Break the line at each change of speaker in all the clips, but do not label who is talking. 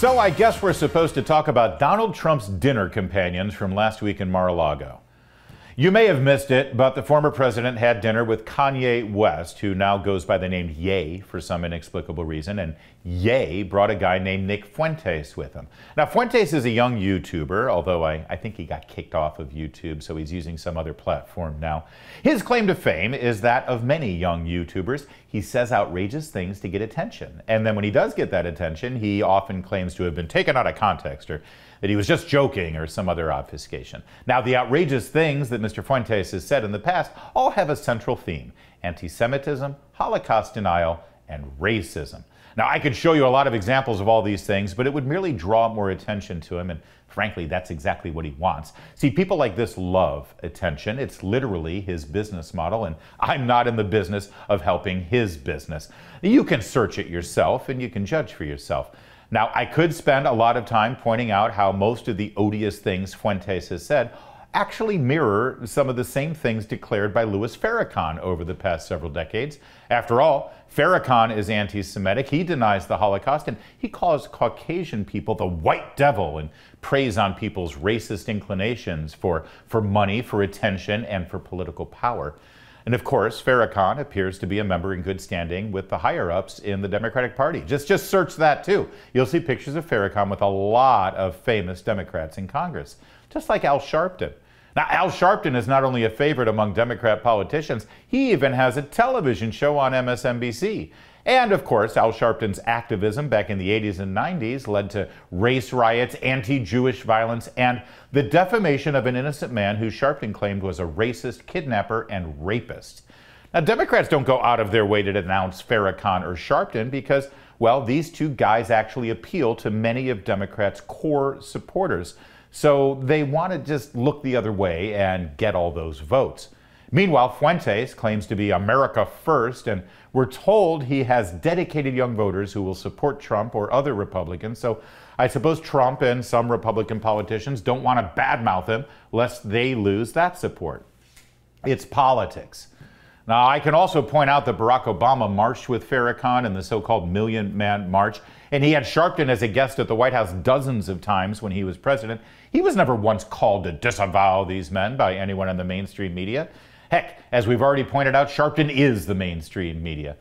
So I guess we're supposed to talk about Donald Trump's dinner companions from last week in Mar-a-Lago. You may have missed it, but the former president had dinner with Kanye West, who now goes by the name Ye for some inexplicable reason, and Ye brought a guy named Nick Fuentes with him. Now, Fuentes is a young YouTuber, although I think he got kicked off of YouTube, so he's using some other platform now. His claim to fame is that of many young YouTubers. He says outrageous things to get attention, and then when he does get that attention, he often claims to have been taken out of context, or that he was just joking, or some other obfuscation. Now, the outrageous things that Mr. Fuentes has said in the past all have a central theme: antisemitism, holocaust denial, and racism. Now, I could show you a lot of examples of all these things, but it would merely draw more attention to him, and frankly, that's exactly what he wants. See, people like this love attention. It's literally his business model, and I'm not in the business of helping his business. You can search it yourself, and you can judge for yourself. Now, I could spend a lot of time pointing out how most of the odious things Fuentes has said actually mirror some of the same things declared by Louis Farrakhan over the past several decades. After all, Farrakhan is anti-Semitic, he denies the Holocaust, and he calls Caucasian people the white devil and preys on people's racist inclinations for money, for attention, and for political power. And of course, Farrakhan appears to be a member in good standing with the higher-ups in the Democratic Party. Just search that too. You'll see pictures of Farrakhan with a lot of famous Democrats in Congress, just like Al Sharpton. Now, Al Sharpton is not only a favorite among Democrat politicians, he even has a television show on MSNBC. And of course, Al Sharpton's activism back in the 80s and 90s led to race riots, anti-Jewish violence, and the defamation of an innocent man who Sharpton claimed was a racist, kidnapper, and rapist. Now, Democrats don't go out of their way to denounce Farrakhan or Sharpton because, well, these two guys actually appeal to many of Democrats' core supporters. So they want to just look the other way and get all those votes. Meanwhile, Fuentes claims to be America first, and we're told he has dedicated young voters who will support Trump or other Republicans. So I suppose Trump and some Republican politicians don't want to badmouth him lest they lose that support. It's politics. Now, I can also point out that Barack Obama marched with Farrakhan in the so-called Million Man March, and he had Sharpton as a guest at the White House dozens of times when he was president. He was never once called to disavow these men by anyone in the mainstream media. Heck, as we've already pointed out, Sharpton is the mainstream media.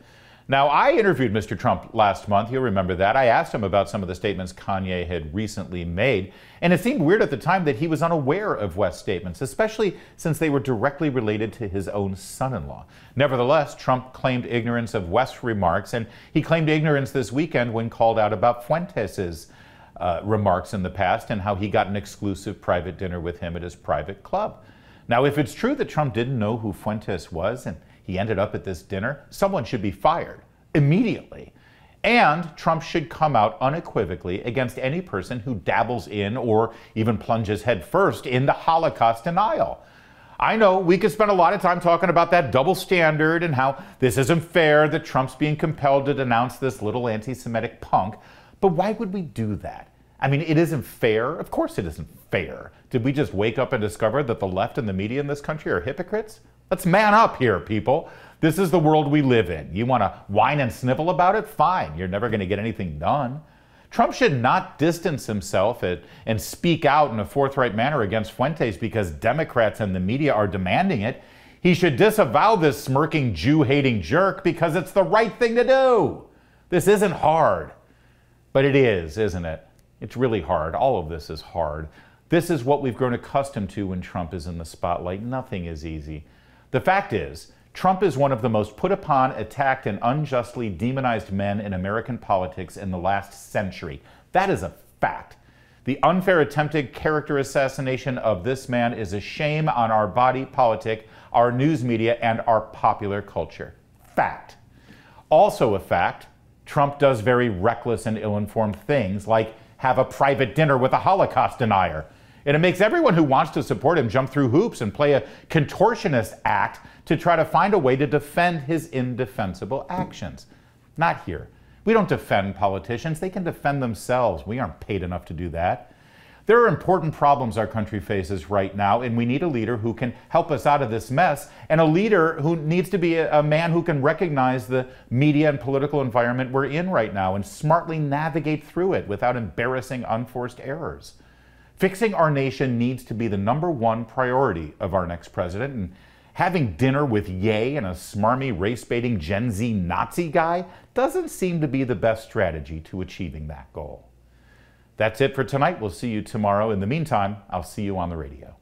Now, I interviewed Mr. Trump last month. You'll remember that. I asked him about some of the statements Kanye had recently made, and it seemed weird at the time that he was unaware of West's statements, especially since they were directly related to his own son-in-law. Nevertheless, Trump claimed ignorance of West's remarks, and he claimed ignorance this weekend when called out about Fuentes' remarks in the past and how he got an exclusive private dinner with him at his private club. Now, if it's true that Trump didn't know who Fuentes was and he ended up at this dinner, someone should be fired immediately. And Trump should come out unequivocally against any person who dabbles in or even plunges headfirst into Holocaust denial. I know we could spend a lot of time talking about that double standard and how this isn't fair that Trump's being compelled to denounce this little anti-Semitic punk, but why would we do that? I mean, it isn't fair. Of course it isn't fair. Did we just wake up and discover that the left and the media in this country are hypocrites? Let's man up here, people. This is the world we live in. You want to whine and snivel about it? Fine. You're never going to get anything done. Trump should not distance himself and speak out in a forthright manner against Fuentes because Democrats and the media are demanding it. He should disavow this smirking, Jew-hating jerk because it's the right thing to do. This isn't hard. But it is, isn't it? It's really hard. All of this is hard. This is what we've grown accustomed to when Trump is in the spotlight. Nothing is easy. The fact is, Trump is one of the most put upon, attacked, and unjustly demonized men in American politics in the last century. That is a fact. The unfair attempted character assassination of this man is a shame on our body politic, our news media, and our popular culture. Fact. Also a fact, Trump does very reckless and ill-informed things like have a private dinner with a Holocaust denier. And it makes everyone who wants to support him jump through hoops and play a contortionist act to try to find a way to defend his indefensible actions. Not here. We don't defend politicians. They can defend themselves. We aren't paid enough to do that. There are important problems our country faces right now, and we need a leader who can help us out of this mess, and a leader who needs to be a man who can recognize the media and political environment we're in right now and smartly navigate through it without embarrassing unforced errors. Fixing our nation needs to be the #1 priority of our next president, and having dinner with Ye and a smarmy, race-baiting Gen Z Nazi guy doesn't seem to be the best strategy to achieving that goal. That's it for tonight. We'll see you tomorrow. In the meantime, I'll see you on the radio.